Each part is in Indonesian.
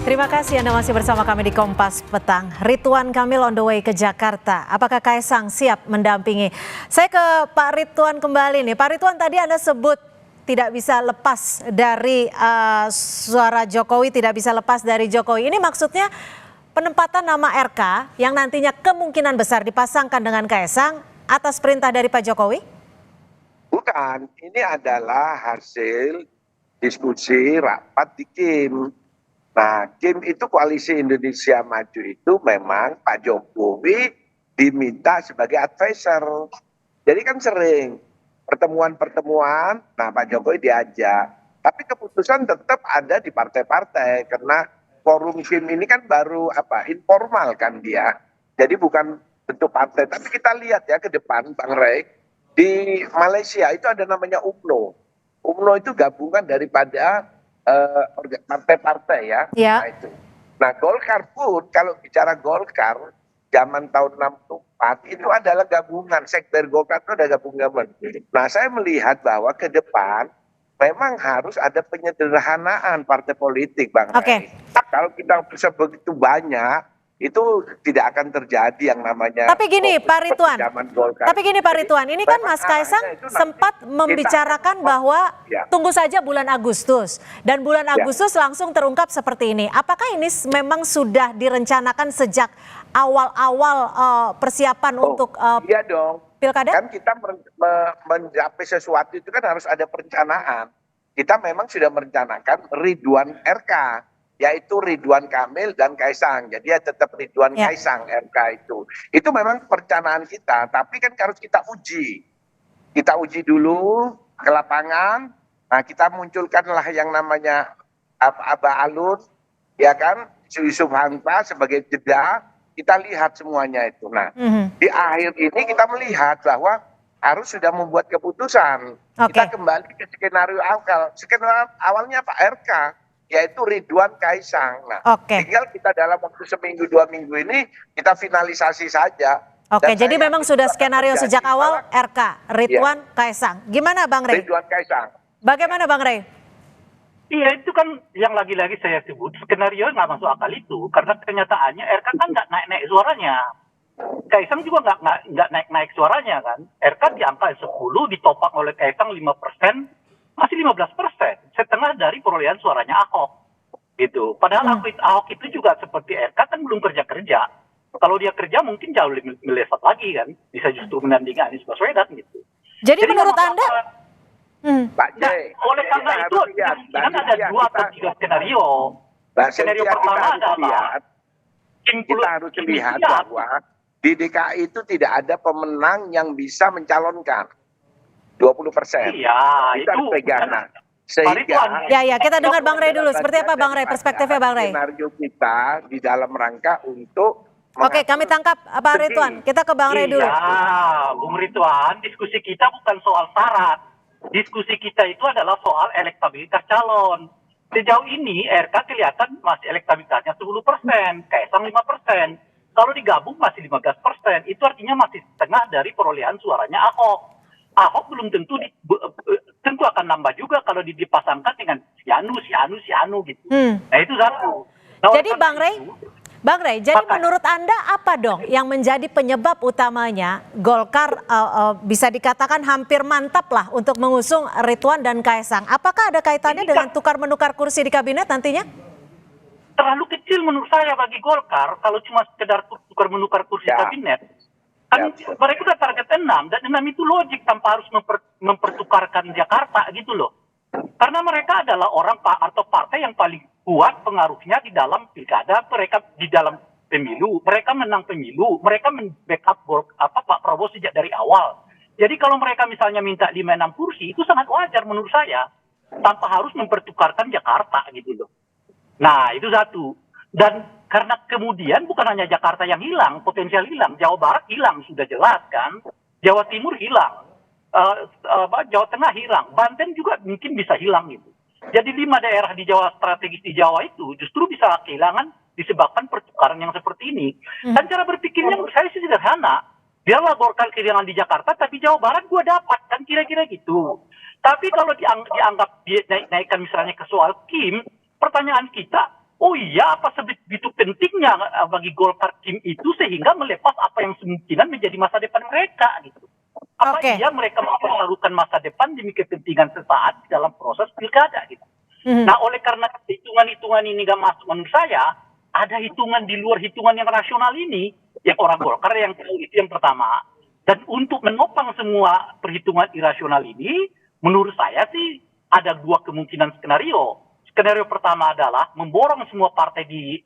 Terima kasih Anda masih bersama kami di Kompas Petang. Ridwan Kamil on the way ke Jakarta. Apakah Kaisang siap mendampingi? Saya ke Pak Ridwan kembali nih. Pak Ridwan, tadi Anda sebut tidak bisa lepas dari suara Jokowi, tidak bisa lepas dari Jokowi. Ini maksudnya penempatan nama RK yang nantinya kemungkinan besar dipasangkan dengan Kaisang atas perintah dari Pak Jokowi? Bukan, ini adalah hasil diskusi rapat di KIM. Nah, KIM itu Koalisi Indonesia Maju itu memang Pak Jokowi diminta sebagai advisor. Jadi kan sering pertemuan-pertemuan, nah Pak Jokowi diajak. Tapi keputusan tetap ada di partai-partai karena forum KIM ini kan baru informal kan dia. Jadi bukan bentuk partai. Tapi kita lihat ya ke depan Bang Rey, di Malaysia itu ada namanya UMNO. UMNO itu gabungan daripada partai-partai ya. Nah, itu. Nah, Golkar pun kalau bicara Golkar zaman tahun 64 itu adalah gabungan, sekber Golkar itu ada gabungan. Nah, saya melihat bahwa ke depan memang harus ada penyederhanaan partai politik, Bang Ray. Kalau kita bisa begitu banyak, itu tidak akan terjadi yang namanya. Tapi gini Pak Ridwan, ini kan Mas Kaisang sempat membicarakan bahwa tunggu saja bulan Agustus. Dan bulan Agustus langsung terungkap seperti ini. Apakah ini memang sudah direncanakan sejak awal-awal persiapan untuk iya dong. Pilkada? Kan kita mencapai sesuatu itu kan harus ada perencanaan. Kita memang sudah merencanakan Ridwan RK, yaitu Ridwan Kamil dan Kaisang. Jadi ya tetap Ridwan Kaisang RK itu. Itu memang perencanaan kita, tapi kan harus kita uji. Kita uji dulu ke lapangan. Nah, kita munculkanlah yang namanya Aba Alun, ya kan, Yusuf Hamka sebagai jeda. Kita lihat semuanya itu. Nah, di akhir ini kita melihat bahwa harus sudah membuat keputusan. Kita kembali ke skenario awal. Skenario awalnya Pak RK, yaitu Ridwan Kaisang. Nah, tinggal kita dalam waktu seminggu 2 minggu ini kita finalisasi saja. Jadi memang sudah skenario sejak awal RK, Ridwan Kaisang. Gimana Bang Rey? Ridwan Kaisang. Bagaimana Bang Rey? Iya, itu kan yang lagi-lagi saya sebut skenario nggak masuk akal itu, karena kenyataannya RK kan nggak naik-naik suaranya. Kaisang juga nggak naik-naik suaranya kan. RK di angka 10 ditopang oleh Kaisang 5%, masih 15%, setengah dari perolehan suaranya Ahok. Gitu. Padahal Ahok itu juga seperti RK kan belum kerja-kerja. Kalau dia kerja mungkin jauh lebih melesat lagi kan, bisa justru menandingi Anies Baswedan gitu. Jadi menurut Anda? Pak J, oleh karena itu kan ada 2 atau 3 skenario. Skenario pertama adalah kita harus lihat bahwa di DKI itu tidak ada pemenang yang bisa mencalonkan 20%. Iya, itu pegangan. Sehingga kita dengar Bang Rey dulu. Seperti apa Bang Rey perspektifnya Bang Rey? Skenario kita di dalam rangka untuk kami tangkap Pak Ridwan. Kita ke Bang Rey dulu. Iya, Bung Ridwan, diskusi kita bukan soal syarat. Diskusi kita itu adalah soal elektabilitas calon. Sejauh ini RK kelihatan masih elektabilitasnya 10%, Kaisang 5%. Kalau digabung masih 15%. Itu artinya masih setengah dari perolehan suaranya Ahok. Ahok belum tentu akan nambah juga kalau dipasangkan dengan si Anu gitu. Nah itu satu. Jadi Bang Rey, jadi menurut Anda apa dong yang menjadi penyebab utamanya Golkar bisa dikatakan hampir mantap lah untuk mengusung Ridwan dan Kaisang? Apakah ada kaitannya dengan tukar-menukar kursi di kabinet nantinya? Terlalu kecil menurut saya bagi Golkar kalau cuma sekedar tukar-menukar kursi kabinet. Kan mereka udah target 6, dan 6 itu logik tanpa harus mempertukarkan Jakarta gitu loh. Karena mereka adalah orang atau partai yang paling kuat pengaruhnya di dalam pilkada, mereka di dalam pemilu, mereka menang pemilu, mereka men-backup Pak Prabowo sejak dari awal. Jadi kalau mereka misalnya minta 5-6 kursi, itu sangat wajar menurut saya, tanpa harus mempertukarkan Jakarta gitu loh. Nah itu satu. Dan karena kemudian bukan hanya Jakarta yang hilang, potensial hilang, Jawa Barat hilang sudah jelas kan, Jawa Timur hilang, Jawa Tengah hilang, Banten juga mungkin bisa hilang gitu. Jadi 5 daerah di Jawa strategis di Jawa itu justru bisa kehilangan disebabkan pertukaran yang seperti ini. Dan cara berpikirnya menurut saya sih sederhana. Biarlah Golkar kehilangan di Jakarta, tapi Jawa Barat gue dapat kan kira-kira gitu. Tapi kalau dianggap naikkan misalnya ke soal KIM, pertanyaan kita oh iya apa sebegitu pentingnya bagi Golkar Kim itu sehingga melepas apa yang kemungkinan menjadi masa depan mereka gitu. Apa Oke. iya mereka mempertaruhkan masa depan demi kepentingan sesaat dalam proses pilkada gitu. Nah oleh karena hitungan-hitungan ini gak masuk menurut saya, ada hitungan di luar hitungan yang rasional ini yang orang Golkar yang tahu itu yang pertama. Dan untuk menopang semua perhitungan irasional ini, menurut saya sih ada dua kemungkinan skenario. Skenario pertama adalah memborong semua partai di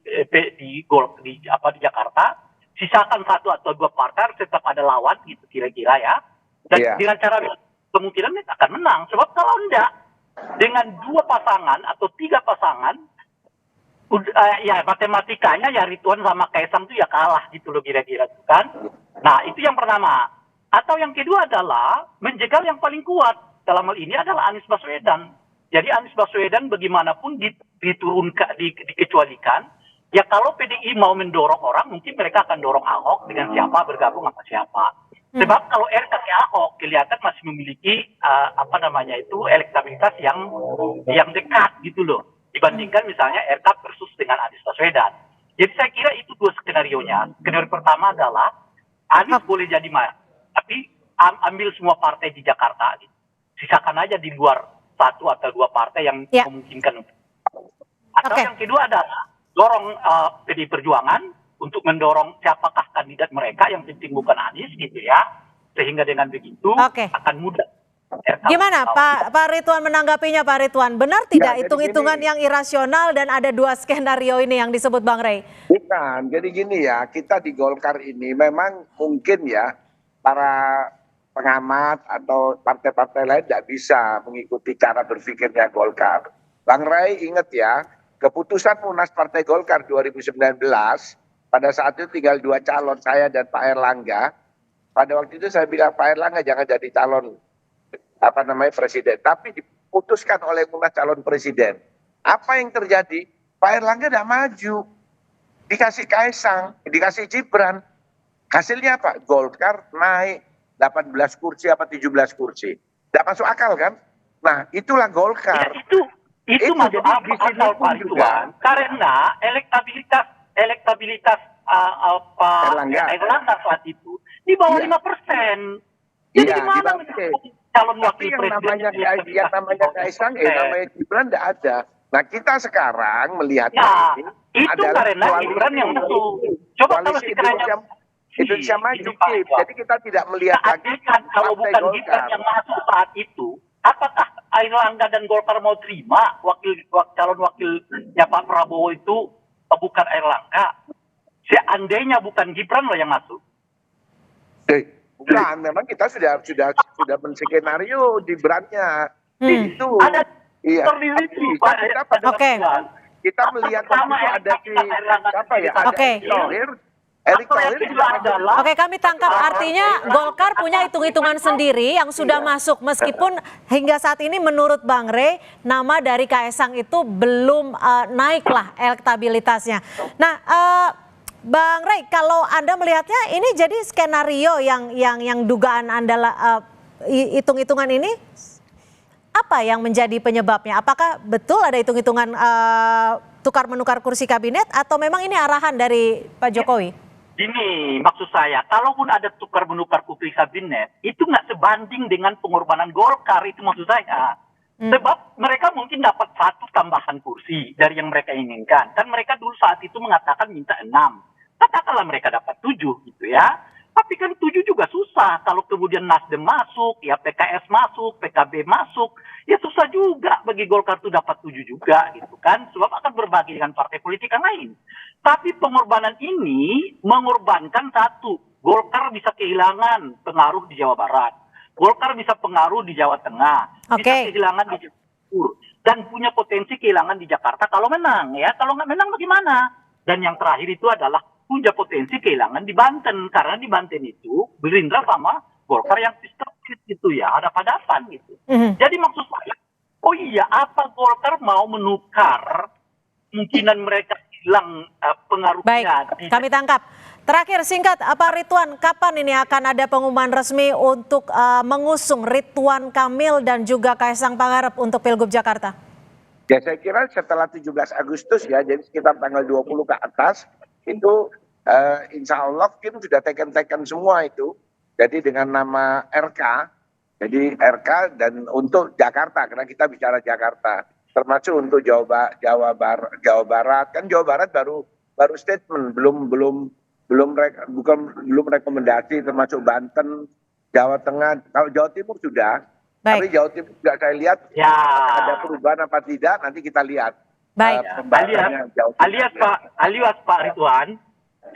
Jakarta, sisakan satu atau dua partai tetap ada lawan gitu kira-kira ya. Dan dengan cara kemungkinan akan menang. Sebab kalau enggak dengan dua pasangan atau tiga pasangan, ya matematikanya ya Ridwan sama Kaisang itu ya kalah gitu loh kira-kira kan. Nah itu yang pertama. Atau yang kedua adalah menjegal yang paling kuat dalam hal ini adalah Anies Baswedan. Jadi Anies Baswedan bagaimanapun dikecualikan. Ya kalau PDI mau mendorong orang mungkin mereka akan dorong Ahok dengan siapa bergabung sama siapa. Sebab kalau RK Ahok kelihatan masih memiliki elektabilitas yang dekat gitu loh. Dibandingkan misalnya RK versus dengan Anies Baswedan. Jadi saya kira itu dua skenario-nya. Skenario pertama adalah Anies boleh jadi tapi ambil semua partai di Jakarta. Gitu. Sisakan aja di luar satu atau dua partai yang memungkinkan. Atau yang kedua adalah dorong PDI Perjuangan untuk mendorong siapakah kandidat mereka yang penting bukan Anies gitu ya. Sehingga dengan begitu akan mudah. Gimana Pak Ridwan menanggapinya Pak Ridwan? Benar tidak hitung-hitungan yang irasional dan ada dua skenario ini yang disebut Bang Rey? Bukan, jadi gini ya, kita di Golkar ini memang mungkin ya para pengamat atau partai-partai lain tidak bisa mengikuti cara berpikirnya Golkar. Bang Rey ingat ya, keputusan Munas Partai Golkar 2019, pada saat itu tinggal dua calon, saya dan Pak Erlangga. Pada waktu itu saya bilang Pak Erlangga jangan jadi calon presiden, tapi diputuskan oleh Munas calon presiden. Apa yang terjadi? Pak Erlangga tidak maju, dikasih Kaisang, dikasih Gibran. Hasilnya apa? Golkar naik 18 kursi apa 17 kursi. Tidak masuk akal kan? Nah itulah Golkar. Ya, itu masuk akal Pak Ridwan. Karena elektabilitas Erlangga saat itu di bawah 5%. Jadi gimana calon wakil presiden yang namanya Kaisang, namanya Gibran tidak ada. Nah kita sekarang melihat itu karena Gibran yang masuk. Coba kalau Indonesia Maju, jadi kita tidak melihat lagi kalau bukan Gibran yang masuk saat itu, apakah Erlangga dan Golkar mau terima calon wakilnya Pak Prabowo itu bukan Erlangga? Seandainya bukan Gibran loh yang masuk. Bukan, memang kita sudah menskenario Gibrannya. Itu. Ada kita melihat ada Erick Thohir juga ada. Oke, kami tangkap artinya Golkar punya hitung-hitungan sendiri yang sudah masuk meskipun hingga saat ini menurut Bang Rey nama dari Kaisang itu belum naiklah elektabilitasnya. Nah, Bang Rey, kalau Anda melihatnya ini jadi skenario yang dugaan Anda hitung-hitungan ini apa yang menjadi penyebabnya? Apakah betul ada hitung-hitungan tukar-menukar kursi kabinet atau memang ini arahan dari Pak Jokowi? Ini maksud saya, kalaupun ada tukar-menukar kursi kabinet, itu nggak sebanding dengan pengorbanan Golkar, itu maksud saya. Sebab mereka mungkin dapat 1 tambahan kursi dari yang mereka inginkan. Kan mereka dulu saat itu mengatakan minta 6. Katakanlah mereka dapat 7 gitu ya. Tapi kan 7 juga susah. Kalau kemudian Nasdem masuk, ya PKS masuk, PKB masuk, ya susah juga bagi Golkar itu dapat 7 juga gitu kan. Sebab akan berbagi dengan partai politik yang lain. Tapi pengorbanan ini mengorbankan satu. Golkar bisa kehilangan pengaruh di Jawa Barat. Golkar bisa pengaruh di Jawa Tengah. Bisa kehilangan di Jawa Timur. Dan punya potensi kehilangan di Jakarta kalau menang. Ya, kalau nggak menang bagaimana? Dan yang terakhir itu adalah punya potensi kehilangan di Banten. Karena di Banten itu Gerindra sama Golkar yang sistem gitu ya. Ada hadapan gitu. Jadi maksud saya, oh iya apa Golkar mau menukar kemungkinan mereka hilang pengaruhnya. Baik, kami tangkap. Terakhir singkat, Pak Ridwan, kapan ini akan ada pengumuman resmi untuk mengusung Ridwan Kamil dan juga Kaisang Pangarep untuk Pilgub Jakarta? Ya saya kira setelah 17 Agustus ya, jadi sekitar tanggal 20 ke atas, itu insya Allah Kim sudah teken semua itu. Jadi dengan nama RK, jadi RK dan untuk Jakarta, karena kita bicara Jakarta. Termasuk untuk Jawa Barat, kan Jawa Barat baru statement, belum rekomendasi, termasuk Banten, Jawa Tengah. Kalau Jawa Timur sudah. Baik. Tapi Jawa Timur juga saya lihat Ya. ada perubahan apa tidak, nanti kita lihat. Baik. Pembahasannya Jawa Timur. alias Pak Ridwan,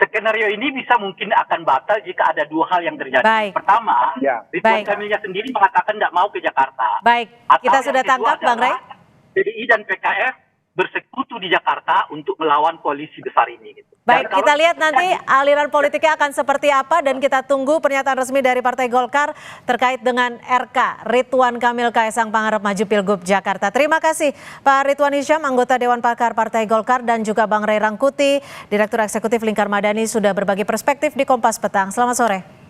skenario ini bisa mungkin akan batal jika ada dua hal yang terjadi. Baik. Pertama, Ya. Ridwan Baik. Kamilnya sendiri mengatakan tidak mau ke Jakarta. Baik, Atau kita yang sudah kedua tangkap Bang Ray. adalah PDI dan PKS bersekutu di Jakarta untuk melawan koalisi besar ini. Gitu. Baik, Dan kita kalau lihat nanti aliran politiknya akan seperti apa dan kita tunggu pernyataan resmi dari Partai Golkar terkait dengan RK Ridwan Kamil Kaesang Pangarep maju Pilgub Jakarta. Terima kasih Pak Ridwan Hisyam, anggota Dewan Pakar Partai Golkar, dan juga Bang Ray Rangkuti, Direktur Eksekutif Lingkar Madani, sudah berbagi perspektif di Kompas Petang. Selamat sore.